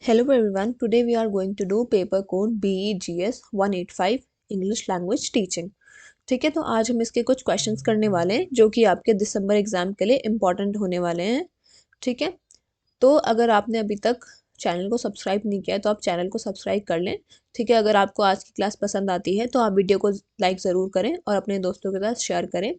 Hello everyone, today we are going to do paper code BEGS 185 English Language Teaching। ठीक है, तो आज हम इसके कुछ क्वेश्चंस करने वाले हैं जो कि आपके दिसंबर एग्जाम के लिए इम्पॉर्टेंट होने वाले हैं। ठीक है, तो अगर आपने अभी तक चैनल को सब्सक्राइब नहीं किया है तो आप चैनल को सब्सक्राइब कर लें। ठीक है, अगर आपको आज की क्लास पसंद आती है तो आप वीडियो को लाइक ज़रूर करें और अपने दोस्तों के साथ शेयर करें।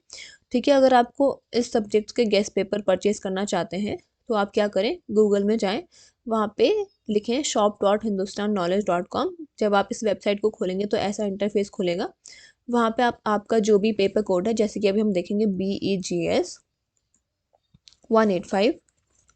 ठीक है, अगर आपको इस सब्जेक्ट के गेस्ट पेपर परचेज़ करना चाहते हैं तो आप क्या करें, गूगल में जाएं, वहाँ पे लिखें shop.hindustannowledge.com। जब आप इस वेबसाइट को खोलेंगे तो ऐसा इंटरफेस खुलेगा। वहाँ पे आप आपका जो भी पेपर कोड है, जैसे कि अभी हम देखेंगे BEGS 185।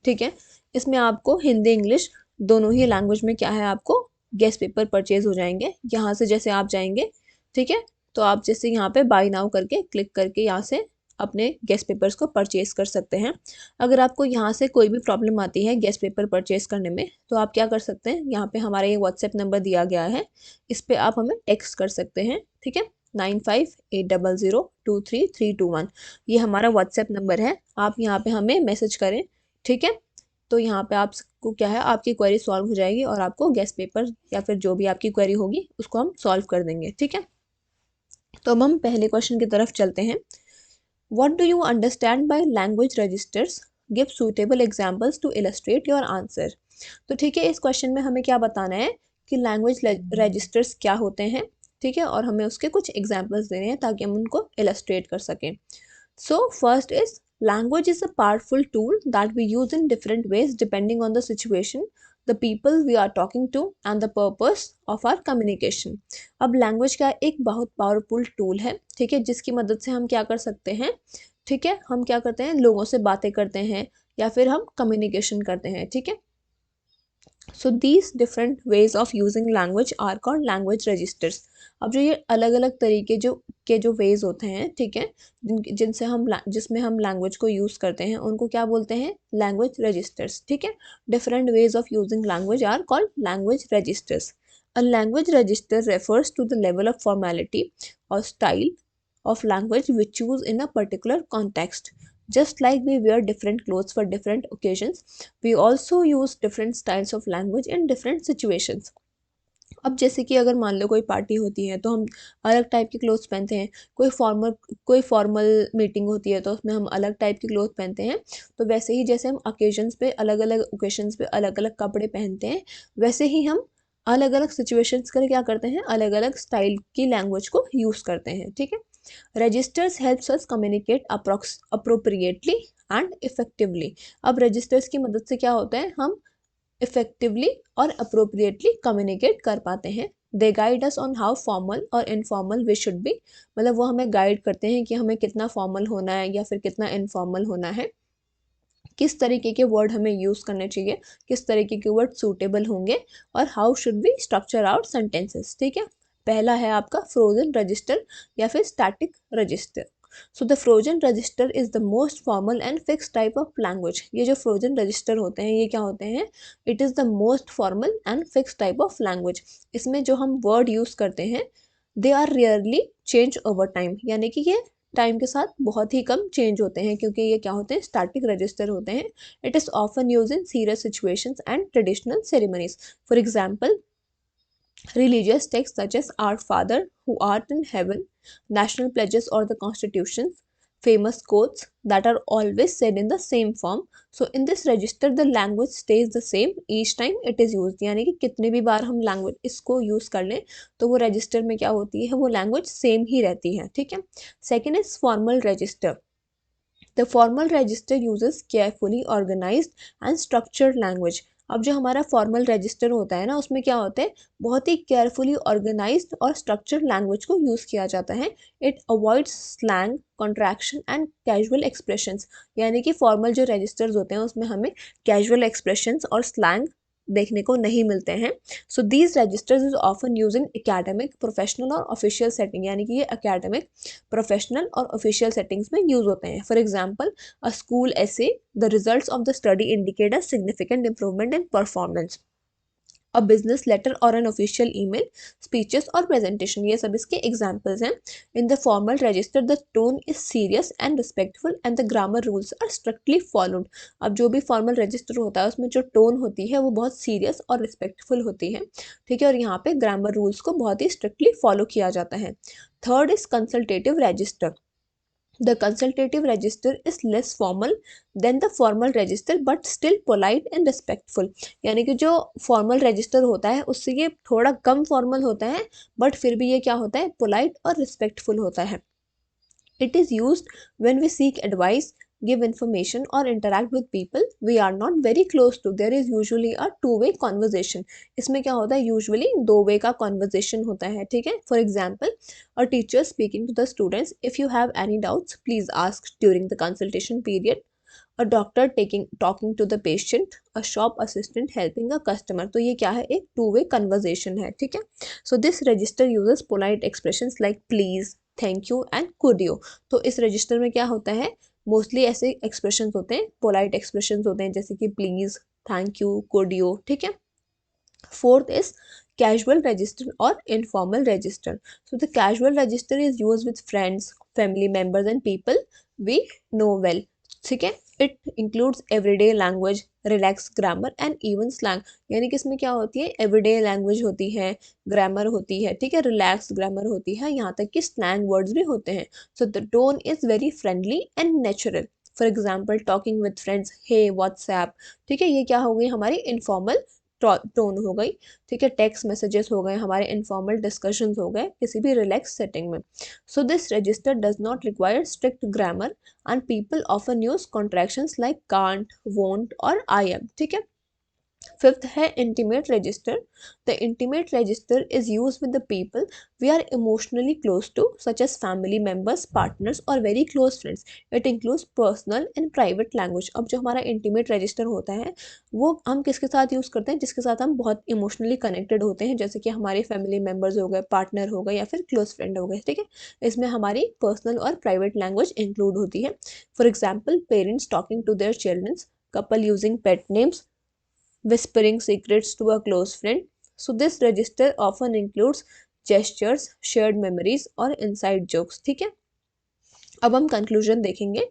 ठीक है, इसमें आपको हिंदी इंग्लिश दोनों ही लैंग्वेज में क्या है, आपको गेस्ट पेपर परचेज हो जाएंगे। यहाँ से जैसे आप जाएंगे, ठीक है, तो आप जैसे यहाँ पे बाय नाउ करके क्लिक करके यहाँ से अपने गेस्ट पेपर्स को परचेज कर सकते हैं। अगर आपको यहाँ से कोई भी प्रॉब्लम आती है गेस्ट पेपर परचेज करने में तो आप क्या कर सकते हैं, यहाँ पे हमारा ये व्हाट्सएप नंबर दिया गया है, इस पर आप हमें टेक्स्ट कर सकते हैं। ठीक है, 9580023321 ये हमारा व्हाट्सएप नंबर है। आप यहाँ पे हमें मैसेज करें। ठीक है, तो यहाँ पे आपको क्या है, आपकी क्वेरी सॉल्व हो जाएगी और आपको गेस्ट पेपर या फिर जो भी आपकी क्वेरी होगी उसको हम सॉल्व कर देंगे। ठीक है, तो अब हम पहले क्वेश्चन की तरफ चलते हैं। What do you understand by language registers, give suitable examples to illustrate your answer. तो ठीक है, इस क्वेश्चन में हमें क्या बताना है कि लैंग्वेज रजिस्टर्स क्या होते हैं। ठीक है, और हमें उसके कुछ एग्जाम्पल्स देने हैं ताकि हम उनको इलस्ट्रेट कर सकें। So first is, language is a powerful tool that we use in different ways depending on the situation, the people we are talking to and the purpose of our communication। अब language का एक बहुत powerful tool है, ठीक है, जिसकी मदद से हम क्या कर सकते हैं, ठीक है, हम क्या करते हैं, लोगों से बातें करते हैं या फिर हम कम्युनिकेशन करते हैं। ठीक है, so these different ways of using language are called language registers. अब जो ये अलग अलग तरीके जो वेज होते हैं, ठीक है, जिनसे हम जिसमें हम लैंग्वेज को यूज़ करते हैं उनको क्या बोलते हैं, लैंग्वेज रजिस्टर्स। ठीक है, different ways of using language are called language registers. A language register refers to the level of formality और style of language we choose in a particular context. Just like we wear different clothes for different occasions, we also use different styles of language in different situations. अब जैसे कि अगर मान लो कोई party होती है तो हम अलग टाइप के क्लोथ्स पहनते हैं, कोई फॉर्मल मीटिंग होती है तो उसमें हम अलग टाइप के क्लोथ पहनते हैं। तो वैसे ही जैसे हम ओकेजन्स पे अलग अलग कपड़े पहनते हैं, वैसे ही हम अलग अलग सिचुएशंस के लिए क्या करते हैं, अलग अलग स्टाइल की लैंग्वेज को यूज़ करते हैं। ठीक है, registers helps us communicate appropriately and effectively. अब रजिस्टर्स की मदद से क्या होता है, हम इफेक्टिवली और अप्रोप्रिएटली कम्युनिकेट कर पाते हैं। They guide us on how formal और इनफॉर्मल वी शुड बी, मतलब वो हमें गाइड करते हैं कि हमें कितना फॉर्मल होना है या फिर कितना इनफॉर्मल होना है, किस तरीके के वर्ड हमें यूज़ करने चाहिए, किस तरीके के वर्ड सूटेबल होंगे, और how should be structure out sentences. ठीक है, पहला है आपका फ्रोजन रजिस्टर या फिर static register. So the frozen register is the most formal and fix type of language. ये जो फ्रोजन रजिस्टर होते हैं ये क्या होते हैं, it is the most formal and fix type of language. इसमें जो हम वर्ड यूज़ करते हैं they are rarely change over time, यानी कि ये टाइम के साथ बहुत ही कम चेंज होते हैं क्योंकि ये क्या होते हैं, स्टैटिक रजिस्टर होते हैं। It is often use in serious situations and traditional ceremonies. For example, religious texts such as Our Father who art in heaven, national pledges or the constitutions, famous quotes that are always said in the same form. So in this register the language stays the same each time it is used, यानी कि कितने भी बार हम language इसको use कर लें तो वो रजिस्टर में क्या होती है, वो लैंग्वेज सेम ही रहती है। ठीक है, second is formal register. The formal register uses carefully organized and structured language। अब जो हमारा फॉर्मल रजिस्टर होता है ना, उसमें क्या होता है, बहुत ही केयरफुली ऑर्गेनाइज्ड और स्ट्रक्चर्ड लैंग्वेज को यूज़ किया जाता है। It avoids slang, contraction and casual expressions, यानी कि फॉर्मल जो रजिस्टर्स होते हैं उसमें हमें कैजुअल एक्सप्रेशंस और स्लैंग देखने को नहीं मिलते हैं। So these registers is often use in academic, professional और ऑफिशियल सेटिंग, यानी कि ये एकेडमिक, प्रोफेशनल और ऑफिशियल सेटिंग्स में यूज होते हैं। For example, a school essay, the results of the study indicate a significant improvement in performance. A business letter और an official email, speeches और प्रेजेंटेशन, ये सब इसके एग्जांपल्स हैं। In the formal register the tone is serious and respectful and the grammar rules are strictly followed. अब जो भी formal register होता है उसमें जो टोन होती है वो बहुत सीरियस और रिस्पेक्टफुल होती है, ठीक है, और यहाँ पे ग्रामर रूल्स को बहुत ही स्ट्रिक्टली फॉलो किया जाता है। Third is consultative register. The consultative register is less formal than the formal register but still polite and respectful। यानी कि जो formal register होता है उससे ये थोड़ा कम formal होता है, but फिर भी ये क्या होता है, polite और respectful होता है। It is used when we seek advice, give information or interact with people we are not very close to. There is usually a two-way conversation। इसमें क्या होता है, usually दो वे का conversation होता है, ठीक है। For example, a teacher speaking to the students, if you have any doubts please ask during the consultation period। a doctor talking to the patient, a shop assistant helping a customer। तो ये क्या है, एक two way conversation है, ठीक है। So this register uses polite expressions like please, thank you and could you. तो इस रजिस्टर में क्या होता है, मोस्टली ऐसे एक्सप्रेशंस होते हैं, पोलाइट एक्सप्रेशंस होते हैं, जैसे कि please, thank you, could you, ठीक है। Fourth is casual register or informal register। So the casual register is used with friends, family members and people we know well, ठीक है। It includes everyday language, relax grammar and even slang. यानी कि इसमें क्या होती है, everyday language होती है, ग्रामर होती है, ठीक है, रिलैक्स ग्रामर होती है, यहाँ तक कि स्लैंग वर्ड्स भी होते हैं। So the tone is very friendly and natural. For example talking with friends, hey what's up, ठीक है, ये क्या हो गई, हमारी इनफॉर्मल टोन हो गई, ठीक है। टेक्स्ट मैसेजेस हो गए, हमारे इनफॉर्मल डिस्कशंस हो गए किसी भी रिलैक्स सेटिंग में। So this register does not require strict grammar and people often use contractions like can't, won't और I am, ठीक है। फिफ्थ है intimate register. The intimate register is use with the people we are emotionally close to, such as family members, partners और very close friends. It includes personal and private language. अब जो हमारा intimate register होता है वो हम किसके साथ यूज़ करते हैं, जिसके साथ हम बहुत इमोशनली कनेक्टेड होते हैं, जैसे कि हमारे फैमिली मेम्बर्स हो गए, पार्टनर हो गए या फिर क्लोज फ्रेंड हो गए, ठीक है। इसमें हमारी पर्सनल और प्राइवेट लैंग्वेज इंक्लूड होती है। For example parents talking to their childrens, couple using pet names, whispering secrets to a close friend। So this register often includes gestures, shared memories और inside jokes, ठीक है। अब हम conclusion देखेंगे।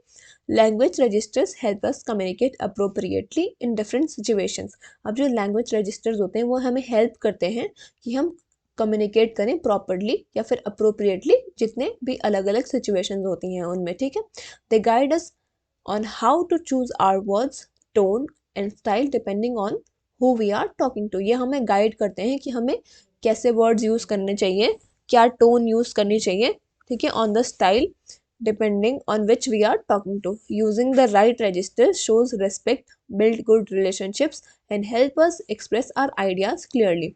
Language registers help us communicate appropriately in different situations. अब जो language registers होते हैं वो हमें हेल्प करते हैं कि हम कम्युनिकेट करें प्रॉपरली या फिर अप्रोप्रिएटली, जितने भी अलग अलग सिचुएशंस होती हैं उनमें, ठीक है। They guide us on how to choose our words, tone and style depending on who we are talking to। ये हमें गाइड करते हैं कि हमें कैसे वर्ड्स यूज़ करने चाहिए, क्या टोन यूज़ करनी चाहिए, ठीक है, on the style depending on which we are talking to। Using the right register shows respect, build good relationships and help us express our ideas clearly।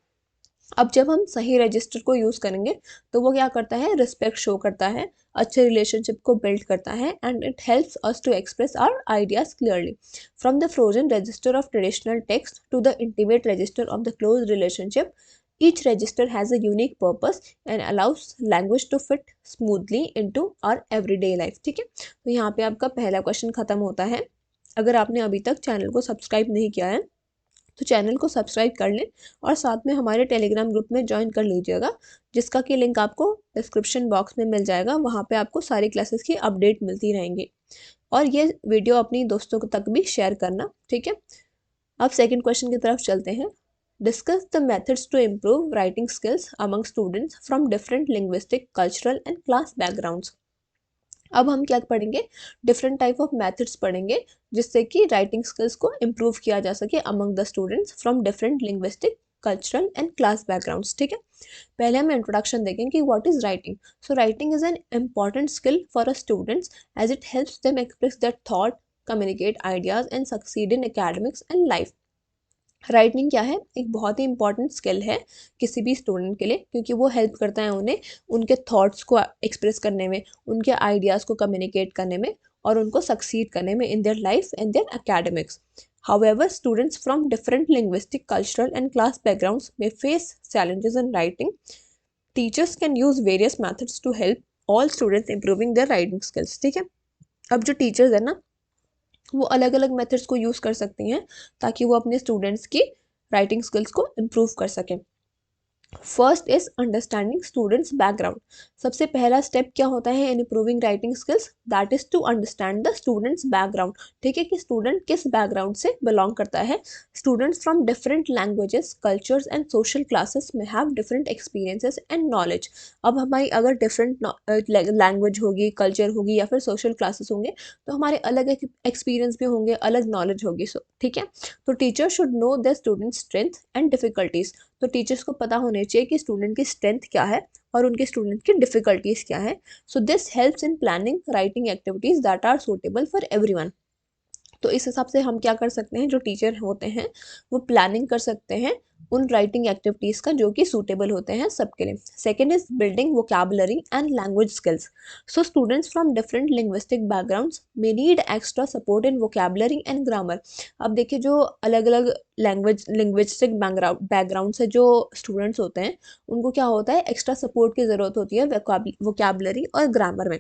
अब जब हम सही रजिस्टर को यूज़ करेंगे तो वो क्या करता है, रिस्पेक्ट शो करता है, अच्छे रिलेशनशिप को बिल्ड करता है and it helps us to express our ideas clearly. From the frozen register of traditional text to the intimate register of the close relationship, each register has a unique purpose and allows language to fit smoothly into our everyday life, ठीक है। तो यहाँ पे आपका पहला question खत्म होता है। अगर आपने अभी तक चैनल को सब्सक्राइब नहीं किया है तो चैनल को सब्सक्राइब कर लें और साथ में हमारे टेलीग्राम ग्रुप में ज्वाइन कर लीजिएगा, जिसका कि लिंक आपको डिस्क्रिप्शन बॉक्स में मिल जाएगा। वहाँ पे आपको सारी क्लासेस की अपडेट मिलती रहेंगी और ये वीडियो अपनी दोस्तों तक भी शेयर करना, ठीक है। अब सेकंड क्वेश्चन की तरफ चलते हैं। Discuss the methods to improve writing skills among students from different linguistic, cultural and class backgrounds. अब हम क्या पढ़ेंगे, डिफरेंट टाइप ऑफ मेथड्स पढ़ेंगे जिससे कि राइटिंग स्किल्स को इम्प्रूव किया जा सके among the students from different linguistic, cultural and class backgrounds, ठीक है। पहले हम इंट्रोडक्शन देखें कि what is writing. So writing is an important skill for a students as it helps them express their thought, communicate ideas and succeed in academics and life. Writing क्या है, एक बहुत ही इंपॉर्टेंट स्किल है किसी भी student के लिए, क्योंकि वो हेल्प करता है उन्हें उनके थॉट्स को एक्सप्रेस करने में, उनके आइडियाज़ को कम्युनिकेट करने में और उनको सक्सीड करने में in their life and their academics. However, students from different linguistic, cultural and class backgrounds may face challenges in writing. Teachers can use various methods to help all students improving their writing skills, ठीक है। अब जो teachers है ना वो अलग अलग methods को यूज़ कर सकती हैं ताकि वो अपने स्टूडेंट्स की राइटिंग स्किल्स को इम्प्रूव कर सकें। First is understanding students background. सबसे पहला स्टेप क्या होता है in improving writing skills, that is to understand the students background. ठीक है, कि स्टूडेंट किस बैकग्राउंड से बिलोंग करता है। Students from different languages, cultures and social classes में have different experiences and knowledge. अब हमारी अगर डिफरेंट लैंग्वेज होगी, कल्चर होगी या फिर सोशल क्लासेस होंगे तो हमारे अलग एक्सपीरियंस भी होंगे, अलग नॉलेज होगी। ठीक है, तो teacher should know the student strength and difficulties. तो टीचर्स को पता होने चाहिए कि स्टूडेंट की स्ट्रेंथ क्या है और उनके स्टूडेंट की डिफिकल्टीज क्या है। So this helps in planning writing activities that are suitable for everyone. तो इस हिसाब से हम क्या कर सकते हैं, जो टीचर होते हैं वो प्लानिंग कर सकते हैं उन राइटिंग एक्टिविटीज़ का जो कि सूटेबल होते हैं सबके लिए। Second is building vocabulary and language skills. So students from different linguistic backgrounds may need extra support in vocabulary and grammar. अब देखिए, जो अलग अलग लिंग्विस्टिक बैकग्राउंड से जो स्टूडेंट्स होते हैं उनको क्या होता है, एक्स्ट्रा सपोर्ट की ज़रूरत होती है वोकैबुलरी और ग्रामर में।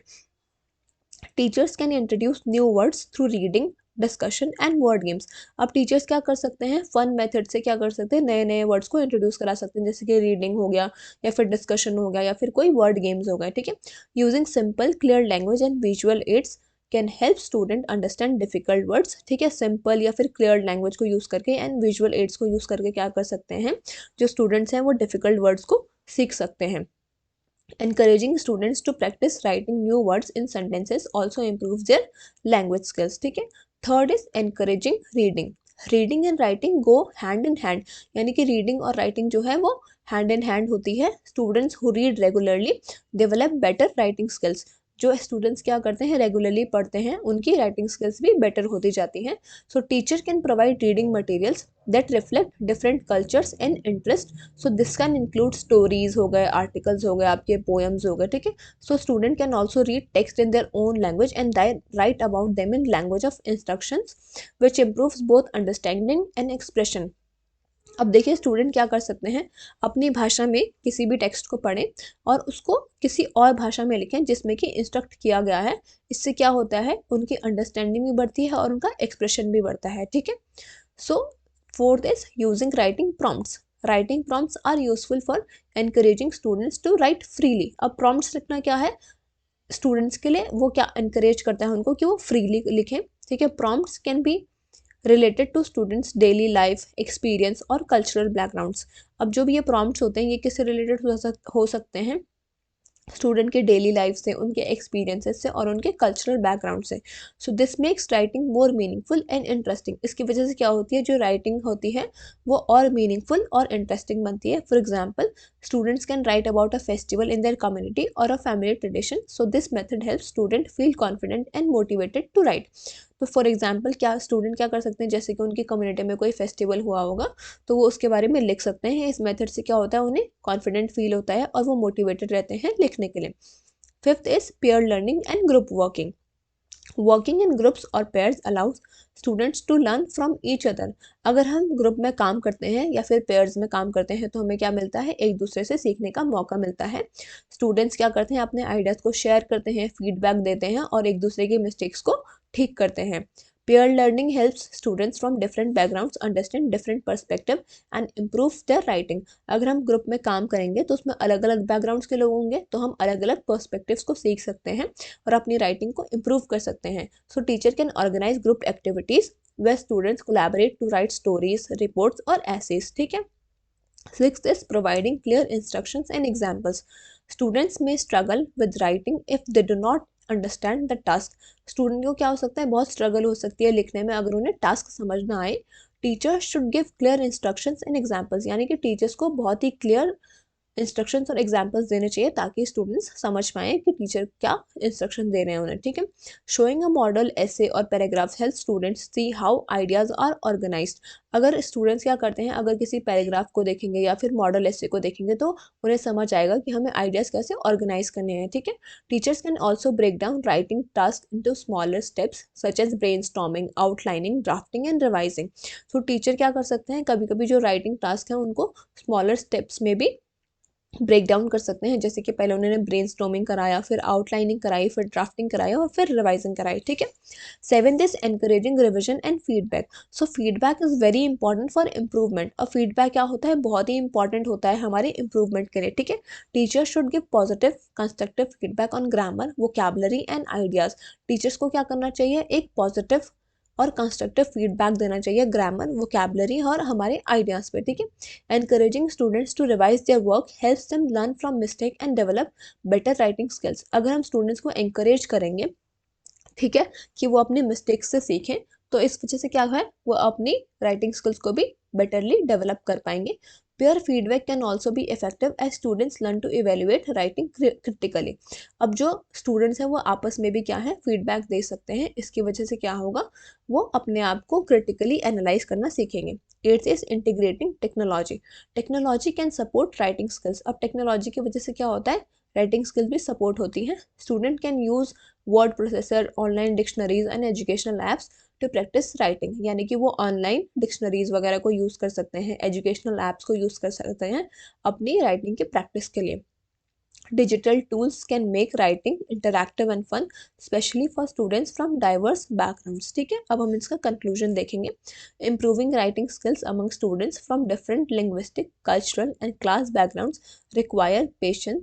Teachers can introduce new words through reading, discussion and word games. अब टीचर्स क्या कर सकते हैं, फन मेथड से क्या कर सकते हैं, नए नए वर्ड्स को इंट्रोड्यूस करा सकते हैं, जैसे कि रीडिंग हो गया या फिर डिस्कशन हो गया या फिर कोई वर्ड गेम्स हो गए। ठीक है, using simple clear language and visual aids can help student understand difficult words. ठीक है, सिंपल या फिर क्लियर लैंग्वेज को यूज़ करके एंड विजुअल एड्स को यूज़ करके क्या कर सकते हैं, जो स्टूडेंट्स हैं वो डिफिकल्ट वर्ड्स को सीख सकते हैं। Encouraging students to practice writing new words in sentences also improves their language skills. ठीक है, third is encouraging reading. Reading and writing go hand in hand, यानी कि रीडिंग और राइटिंग जो है वो हैंड इन हैंड होती है। Students who read regularly develop better writing skills. जो स्टूडेंट्स क्या करते हैं, रेगुलरली पढ़ते हैं, उनकी राइटिंग स्किल्स भी बेटर होती जाती हैं। So teacher can provide reading materials that reflect different cultures and interest. So this can include stories हो गए, आर्टिकल्स हो गए, आपके पोएम्स हो गए। ठीक है, so student can also read text in their own language and right about them in language of instructions which improves both understanding and expression. अब देखिए, स्टूडेंट क्या कर सकते हैं, अपनी भाषा में किसी भी टेक्स्ट को पढ़ें और उसको किसी और भाषा में लिखें जिसमें कि इंस्ट्रक्ट किया गया है। इससे क्या होता है, उनकी अंडरस्टैंडिंग भी बढ़ती है और उनका एक्सप्रेशन भी बढ़ता है। ठीक है, so fourth is using writing prompts. Writing prompts are useful for encouraging students to write freely. अब प्रॉम्प्ट्स लिखना क्या है, स्टूडेंट्स के लिए वो क्या इनकरेज करता है उनको कि वो फ्रीली लिखें। ठीक है, prompts can be related to students daily life experience और कल्चरल बैकग्राउंड्स। अब जो भी ये प्रॉम्प्ट्स होते हैं ये किससे रिलेटेड हो सकते हैं, स्टूडेंट के डेली लाइफ से, उनके एक्सपीरियंसेस से और उनके कल्चरल बैकग्राउंड से। So this makes writing more meaningful and interesting. इसकी वजह से क्या होती है, जो राइटिंग होती है वो और मीनिंगफुल और इंटरेस्टिंग बनती है। For example, students can write about a festival in their community और a family tradition. So this method help student feel confident and motivated to write. तो फॉर एग्जाम्पल, क्या स्टूडेंट क्या कर सकते हैं, जैसे कि उनकी कम्युनिटी में कोई फेस्टिवल हुआ होगा तो वो उसके बारे में लिख सकते हैं। इस मेथड से क्या होता है, उन्हें कॉन्फिडेंट फील होता है और वो मोटिवेटेड रहते हैं लिखने के लिए। Fifth is pair learning and group working. Working in groups और pairs allows students to learn from each other. अगर हम ग्रुप में काम करते हैं या फिर पेयर्स में काम करते हैं तो हमें क्या मिलता है, एक दूसरे से सीखने का मौका मिलता है। स्टूडेंट्स क्या करते हैं, अपने आइडियाज़ को शेयर करते हैं, फीडबैक देते हैं और एक दूसरे की मिस्टेक्स को ठीक करते हैं। Pair learning helps students from different backgrounds understand different perspective and improve their writing. अगर हम ग्रुप में काम करेंगे तो उसमें अलग अलग बैकग्राउंड्स के लोग होंगे तो हम अलग अलग पर्सपेक्टिव्स को सीख सकते हैं और अपनी राइटिंग को इम्प्रूव कर सकते हैं। So teacher can organise group activities where students collaborate to write stories, reports और essays। ठीक है, sixth is providing clear instructions and examples. Students may struggle with writing if they do not understand the task. Student को क्या हो सकता है, बहुत struggle हो सकती है लिखने में अगर उन्हें टास्क समझ ना आए। Teachers should give clear instructions and examples, यानी कि टीचर्स को बहुत ही क्लियर इंस्ट्रक्शंस और एग्जांपल्स देने चाहिए ताकि स्टूडेंट्स समझ पाएँ कि टीचर क्या इंस्ट्रक्शन दे रहे हैं उन्हें। ठीक है, शोइंग अ मॉडल ऐसे और paragraphs help students see how ideas are organised. अगर स्टूडेंट्स क्या करते हैं, अगर किसी पैराग्राफ को देखेंगे या फिर मॉडल ऐसे को देखेंगे तो उन्हें समझ आएगा कि हमें आइडियाज़ कैसे ऑर्गेनाइज करने हैं। ठीक है, teachers can also break down writing task into smaller steps such as brainstorming, outlining, drafting and revising. तो टीचर क्या कर सकते हैं, कभी कभी जो राइटिंग टास्क हैं उनको स्मॉलर स्टेप्स में भी ब्रेक डाउन कर सकते हैं, जैसे कि पहले उन्होंने ब्रेनस्टॉर्मिंग कराया, फिर आउटलाइनिंग कराई, फिर ड्राफ्टिंग कराया और फिर रिवाइजिंग कराई, ठीक है। Seventh is encouraging revision and feedback. So feedback is very important for improvement. और फीडबैक क्या होता है, बहुत ही इंपॉर्टेंट होता है हमारे इम्प्रूवमेंट के लिए, ठीक है। Teacher should give positive constructive feedback on grammar, vocabulary and ideas. Teachers को क्या करना चाहिए, एक पॉजिटिव और कंस्ट्रक्टिव फीडबैक देना चाहिए ग्रामर, वोकैबुलरी और हमारे आइडियाज़ पे, ठीक है। Encouraging students to revise their work helps them learn from mistake and develop better writing skills. अगर हम स्टूडेंट्स को एनकरेज करेंगे, ठीक है, कि वो अपनी मिस्टेक्स से सीखें, तो इस वजह से क्या है, वो अपनी राइटिंग स्किल्स को भी बेटरली डेवलप कर पाएंगे। Peer feedback can also be effective as students learn to evaluate writing critically. अब जो स्टूडेंट्स हैं वो आपस में भी क्या है, फीडबैक दे सकते हैं। इसकी वजह से क्या होगा, वो अपने आप को क्रिटिकली एनालाइज करना सीखेंगे। Eighth is integrating technology. Technology can support writing skills. अब टेक्नोलॉजी की वजह से क्या होता है, राइटिंग स्किल्स भी सपोर्ट होती हैं। Student can use word processor, online dictionaries and educational apps to practise writing. यानी कि वो ऑनलाइन डिक्शनरीज वगैरह को यूज़ कर सकते हैं, एजुकेशनल ऐप्स को यूज़ कर सकते हैं अपनी राइटिंग की प्रैक्टिस के लिए। Digital tools can make writing interactive and fun, specially for students from diverse backgrounds, ठीक है। अब हम इसका कंक्लूजन देखेंगे। Improving writing skills among students from different linguistic, cultural and class backgrounds require patience,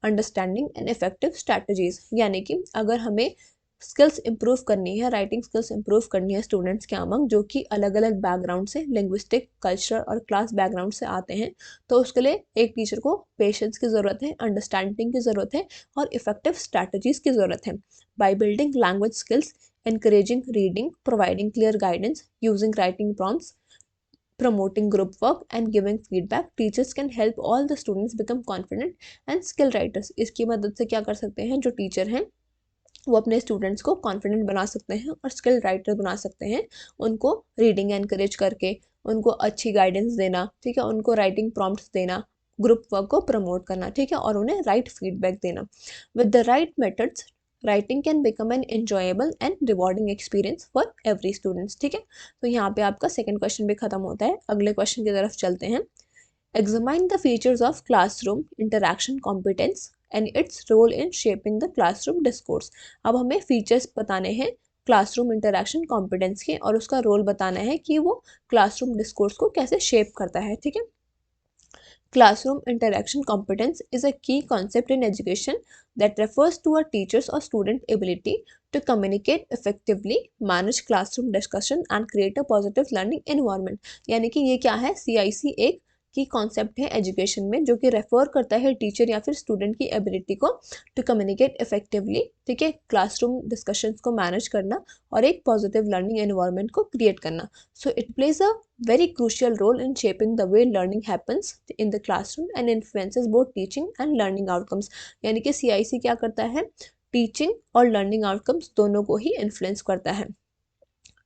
understanding and effective strategies. यानी कि अगर हमें स्किल्स इंप्रूव करनी है, राइटिंग स्किल्स इंप्रूव करनी है स्टूडेंट्स के अमंग जो कि अलग अलग बैकग्राउंड से, लिंग्विस्टिक, कल्चरल और क्लास बैकग्राउंड से आते हैं, तो उसके लिए एक टीचर को पेशेंस की ज़रूरत है, अंडरस्टैंडिंग की ज़रूरत है और इफेक्टिव स्ट्रैटेजीज की ज़रूरत है। By building language skills, encouraging reading, providing clear guidance, using writing prompts, promoting group work and giving feedback, teachers can help all the students become confident and skill writers। इसकी मदद से क्या कर सकते हैं, जो टीचर हैं वो अपने स्टूडेंट्स को कॉन्फिडेंट बना सकते हैं और स्किल राइटर बना सकते हैं। उनको रीडिंग एनकरेज करके, उनको अच्छी गाइडेंस देना, ठीक है, उनको राइटिंग प्रॉम्प्ट्स देना, ग्रुप वर्क को प्रमोट करना, ठीक है, और उन्हें राइट फीडबैक देना। With the right methods, writing can become an enjoyable and rewarding experience for every students, ठीक है। तो यहाँ पे आपका सेकेंड क्वेश्चन भी खत्म होता है। अगले क्वेश्चन की तरफ चलते हैं। Examine the features of classroom interaction competence and its role in shaping the classroom discourse। अब हमें फीचर्स बताने हैं क्लासरूम इंटरेक्शन कॉम्पिटेंस के और उसका रोल बताना है कि वो क्लासरूम डिस्कोर्स को कैसे शेप करता है, ठीक है। Classroom interaction competence is a key concept in education that refers to a teacher's or student ability to communicate effectively, manage classroom discussion and create a positive learning environment। यानी कि ये क्या है, CIC एक की कॉन्सेप्ट है education में जो कि रेफर करता है टीचर या फिर स्टूडेंट की एबिलिटी को टू कम्युनिकेट इफेक्टिवली, ठीक है, क्लासरूम डिस्कशंस को मैनेज करना और एक पॉजिटिव लर्निंग एनवायरनमेंट को क्रिएट करना। So it plays a very crucial role in shaping the way learning happens in the classroom and influences both teaching and learning outcomes। यानी कि CIC क्या करता है, टीचिंग और लर्निंग आउटकम्स दोनों को ही इन्फ्लुएंस करता है।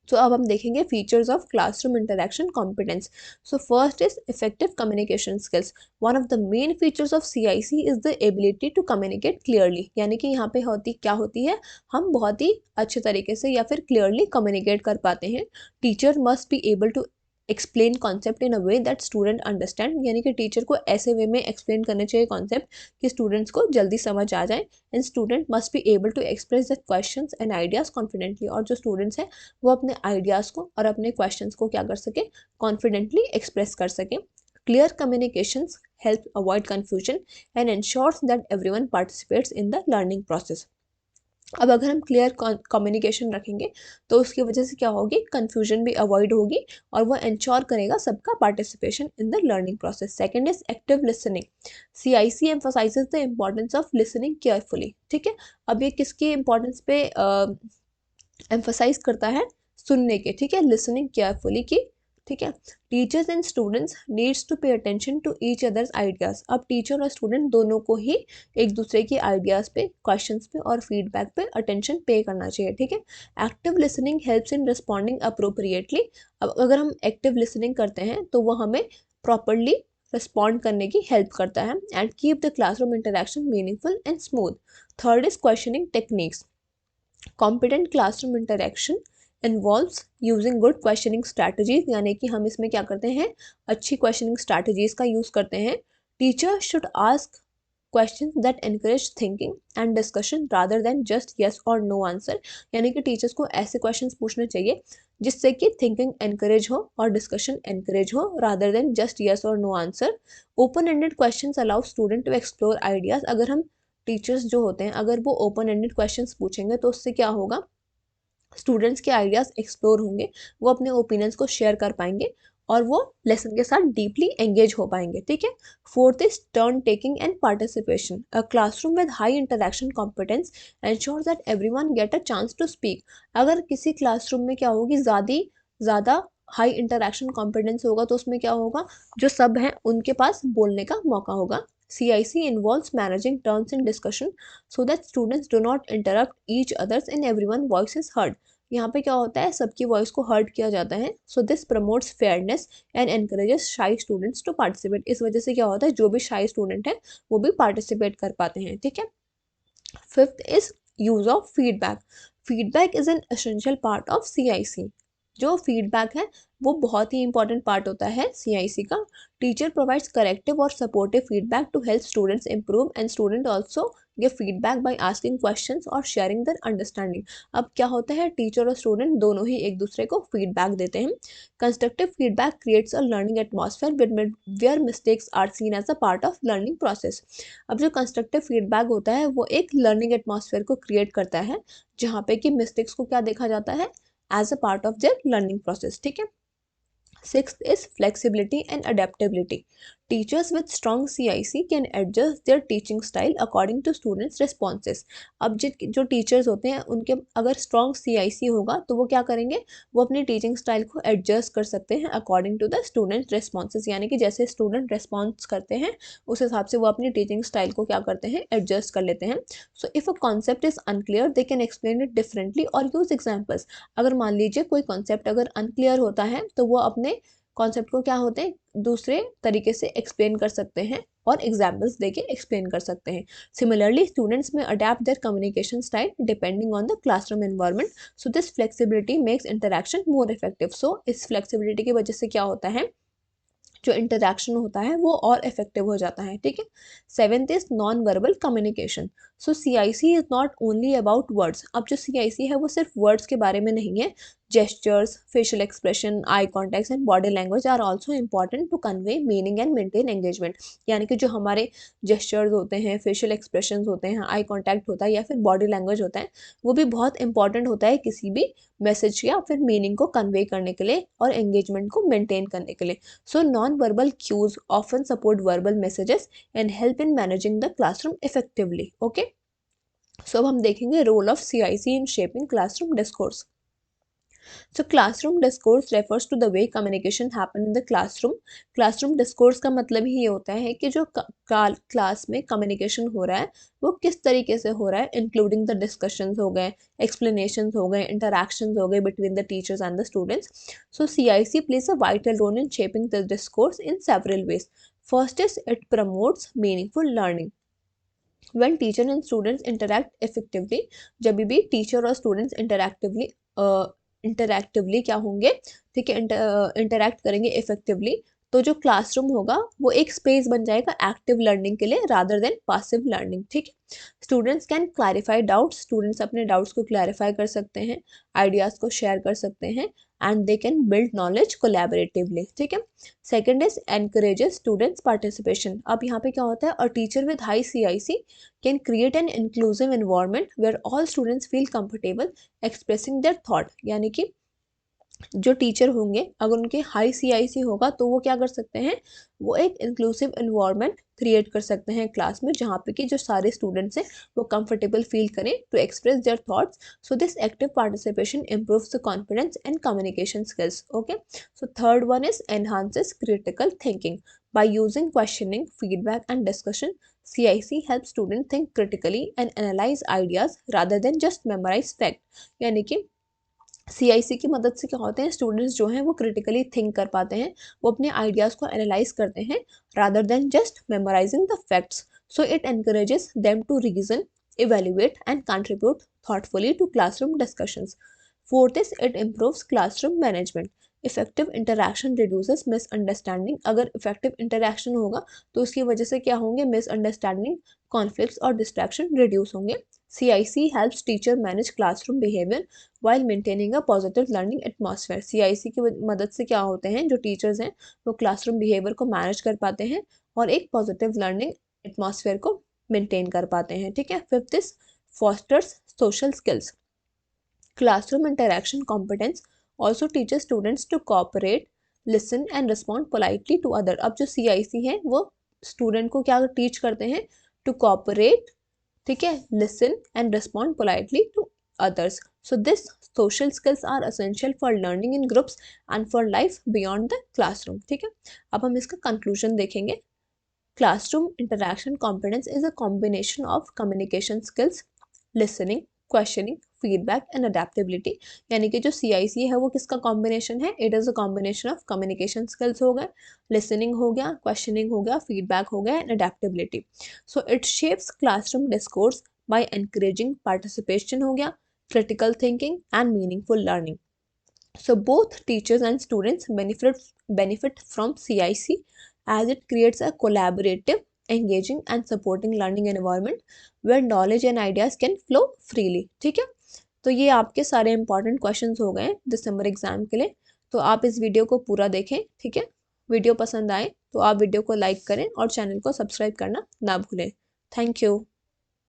तो अब हम देखेंगे features of classroom interaction competence. So first is effective communication skills. One of the main features of CIC is the ability to communicate clearly. यानी कि यहाँ पे क्या होती है, हम बहुत ही अच्छे तरीके से या फिर क्लियरली कम्युनिकेट कर पाते हैं। Teacher must be able to explain concept in a way that student understand. यानी कि टीचर को ऐसे वे में एक्सप्लेन करने चाहिए कॉन्सेप्ट कि स्टूडेंट्स को जल्दी समझ आ जाए। And student must be able to express the questions and ideas confidently. और जो स्टूडेंट्स हैं वो अपने आइडियाज़ को और अपने क्वेश्चंस को क्या कर सके, कॉन्फिडेंटली एक्सप्रेस कर सके। Clear communications help avoid confusion and ensures that everyone participates in the learning process। अब अगर हम क्लियर कम्युनिकेशन रखेंगे तो उसकी वजह से क्या होगी, कन्फ्यूजन भी अवॉइड होगी और वो इंश्योर करेगा सबका participation in the learning process. Second is active listening. CIC emphasises the importance of listening carefully, ठीक है। अब ये किसकी इम्पोर्टेंस पे एम्फोसाइज करता है, सुनने के, ठीक है, लिसनिंग केयरफुली की, ठीक है। Teachers and students needs to pay attention to each others ideas. अब टीचर और स्टूडेंट दोनों को ही एक दूसरे के आइडियाज़ पे, क्वेश्चंस पे और फीडबैक पे अटेंशन पे करना चाहिए, ठीक है। Active listening helps in responding appropriately. अब अगर हम एक्टिव लिसनिंग करते हैं तो वो हमें प्रॉपरली रिस्पॉन्ड करने की हेल्प करता है and keep the classroom interaction meaningful and smooth. Third is questioning techniques. Competent classroom interaction involves using good questioning strategies. यानी कि हम इसमें क्या करते हैं, अच्छी क्वेश्चनिंग स्ट्रैटेजीज का यूज़ करते हैं teacher should ask question that encourage thinking and discussion rather than just yes और नो आंसर, यानी कि टीचर्स को ऐसे क्वेश्चंस पूछने चाहिए जिससे कि थिंकिंग एनकरेज हो और डिस्कशन एनकरेज हो रादर देन जस्ट येस और no answer. Open ended questions allow student to explore ideas. अगर हम टीचर्स जो होते हैं अगर वो ओपन एंडेड क्वेश्चंस पूछेंगे तो उससे क्या होगा, स्टूडेंट्स के आइडियाज़ एक्सप्लोर होंगे, वो अपने ओपिनियंस को शेयर कर पाएंगे और वो लेसन के साथ डीपली एंगेज हो पाएंगे। ठीक है। Fourth is turn taking and participation. A classroom with high interaction competence ensure that everyone get a chance to speak. अगर किसी क्लासरूम में क्या होगी, ज़्यादा हाई इंटरेक्शन कॉम्पिटेंस होगा तो उसमें क्या होगा, जो सब हैं उनके पास बोलने का मौका होगा। CIC involves managing turns in discussion so that students do not interrupt each others and everyone voice is heard। यहाँ पे क्या होता है, सबकी वॉइस को हर्ट किया जाता है। So this promotes fairness and encourages शाई स्टूडेंट्स टू पार्टिसिपेट। इस वजह से क्या होता है, जो भी शाई स्टूडेंट है वो भी पार्टिसिपेट कर पाते हैं। ठीक है। Fifth is use of feedback. Feedback is an essential part of CIC। जो फीडबैक है वो बहुत ही इंपॉर्टेंट पार्ट होता है CIC का। टीचर प्रोवाइड्स करेक्टिव और supportive feedback to help students improve and student also give feedback by asking questions और sharing their understanding. अब क्या होता है, टीचर और स्टूडेंट दोनों ही एक दूसरे को फीडबैक देते हैं। Constructive feedback creates a learning atmosphere where mistakes are seen as a part of learning process. अब जो कंस्ट्रक्टिव फीडबैक होता है वो एक लर्निंग एटमॉस्फेयर को क्रिएट करता है जहाँ पे कि मिस्टेक्स को क्या देखा जाता है, as a part of their learning process. ठीक है। Sixth is flexibility and adaptability. Teachers with strong CIC can adjust their teaching style according to students' responses. अब जो टीचर्स होते हैं उनके अगर strong CIC होगा तो वो क्या करेंगे, वो अपनी टीचिंग स्टाइल को एडजस्ट कर सकते हैं according to the student responses, यानी कि जैसे स्टूडेंट रेस्पॉन्स करते हैं उस हिसाब से वो अपनी टीचिंग स्टाइल को क्या करते हैं, एडजस्ट कर लेते हैं। So if a concept is unclear they can explain it differently और यूज एग्जाम्पल्स। अगर मान लीजिए कोई कॉन्सेप्ट अगर अनक्लियर होता है तो वो अपने कॉन्सेप्ट को क्या होते हैं, दूसरे तरीके से एक्सप्लेन कर सकते हैं और एग्जाम्पल्स देके एक्सप्लेन कर सकते हैं। सिमिलरली स्टूडेंट्स में adapt their communication style depending on the classroom environment. So this flexibility makes interaction more effective. So इस फ्लेक्सिबिलिटी की वजह से क्या होता है, जो इंटरेक्शन होता है वो और इफेक्टिव हो जाता है। ठीक है। Seventh is non verbal communication. So CIC is not only about words. अब जो CIC है वो सिर्फ वर्ड्स के बारे में नहीं है। Gestures, facial expression, eye contacts and body language are also important to convey meaning and maintain engagement. यानी कि जो हमारे जेस्चर्स होते हैं, फेशियल एक्सप्रेशन होते हैं, आई कॉन्टैक्ट होता है या फिर बॉडी लैंग्वेज होता है, वो भी बहुत इंपॉर्टेंट होता है किसी भी मैसेज या फिर मीनिंग को कन्वे करने के लिए और एंगेजमेंट को मेंटेन करने के लिए। So non-verbal cues often support verbal messages and help in managing the classroom effectively. Okay. So अब हम देखेंगे role of CIC in shaping classroom discourse. So classroom discourse refers to the way communication happen in the classroom. Classroom discourse का मतलब ही ये होता है कि जो क्लास में कम्युनिकेशन हो रहा है वो किस तरीके से हो रहा है, इंक्लूडिंग द डिस्कशंस हो गए, explanations हो गए, interactions हो गए between the teachers and the students. So CIC plays a vital role in shaping the discourse in several ways. First is it promotes meaningful learning. When teacher and students interact effectively, जब भी teacher और students इंटरैक्टिवली क्या होंगे, ठीक है, interact करेंगे effectively, तो जो क्लासरूम होगा वो एक स्पेस बन जाएगा एक्टिव लर्निंग के लिए रादर देन पासिव लर्निंग। ठीक है। Students can clarify doubts. Students अपने डाउट्स को क्लैरिफाई कर सकते हैं, आइडियाज़ को शेयर कर सकते हैं and they can build knowledge collaboratively. ठीक है। Second is encourages students participation. अब यहाँ पे क्या होता है, और teacher with high CIC can create an inclusive environment where all students feel comfortable expressing their thought. यानी कि जो टीचर होंगे अगर उनके हाई CIC होगा तो वो क्या कर सकते हैं, वो एक इंक्लूसिव एनवायरनमेंट क्रिएट कर सकते हैं क्लास में जहाँ पे कि जो सारे स्टूडेंट्स हैं वो कंफर्टेबल फील करें to express their thoughts. So this active participation improves the confidence and communication skills. Okay. So third one is enhances critical thinking. By using questioning, feedback and discussion, CIC helps students think critically and analyze ideas rather than just memorize fact। यानी कि CIC की मदद से क्या होते हैं, students जो हैं वो क्रिटिकली थिंक कर पाते हैं, वो अपने आइडियाज़ को एनालाइज करते हैं rather than just memorising the facts. So it encourages them to reason, evaluate and contribute thoughtfully to classroom discussions. Fourth is it improves classroom management. Effective interaction reduces misunderstanding, अगर effective interaction होगा तो उसकी वजह से क्या होंगे, misunderstanding, conflicts और distraction reduce होंगे। CIC helps teacher manage classroom behavior while maintaining a positive learning atmosphere। CIC की मदद से क्या होते हैं, जो टीचर्स हैं वो क्लासरूम बिहेवियर को मैनेज कर पाते हैं और एक पॉजिटिव लर्निंग एटमॉस्फेयर को मेंटेन कर पाते हैं। ठीक है। Fifth is fosters social skills. Classroom interaction competence also teaches students to cooperate, listen and respond politely to other। अब जो CIC है वो स्टूडेंट को क्या टीच करते हैं, टू कॉपरेट, ठीक है, listen and respond politely to others। So this social skills are essential for learning in groups and for life beyond the classroom। ठीक है। अब हम इसका कंक्लूजन देखेंगे। Classroom interaction competence is a combination of communication skills, listening, questioning, feedback and adaptability। यानी कि जो CIC है वो किसका कॉम्बिनेशन है, it is a combination of communication skills हो गए, लिसनिंग हो गया, क्वेश्चनिंग हो गया, फीडबैक हो गया and adaptability. So it shapes classroom discourse by encouraging participation हो गया, critical thinking and meaningful learning। So both teachers and students benefit from CIC as it creates a collaborative, engaging and supporting learning environment where knowledge and ideas can flow freely। ठीक है। तो ये आपके सारे important questions हो गए दिसंबर exam के लिए। तो आप इस वीडियो को पूरा देखें। ठीक है। वीडियो पसंद आए तो आप वीडियो को लाइक करें और चैनल को सब्सक्राइब करना ना भूलें। Thank you.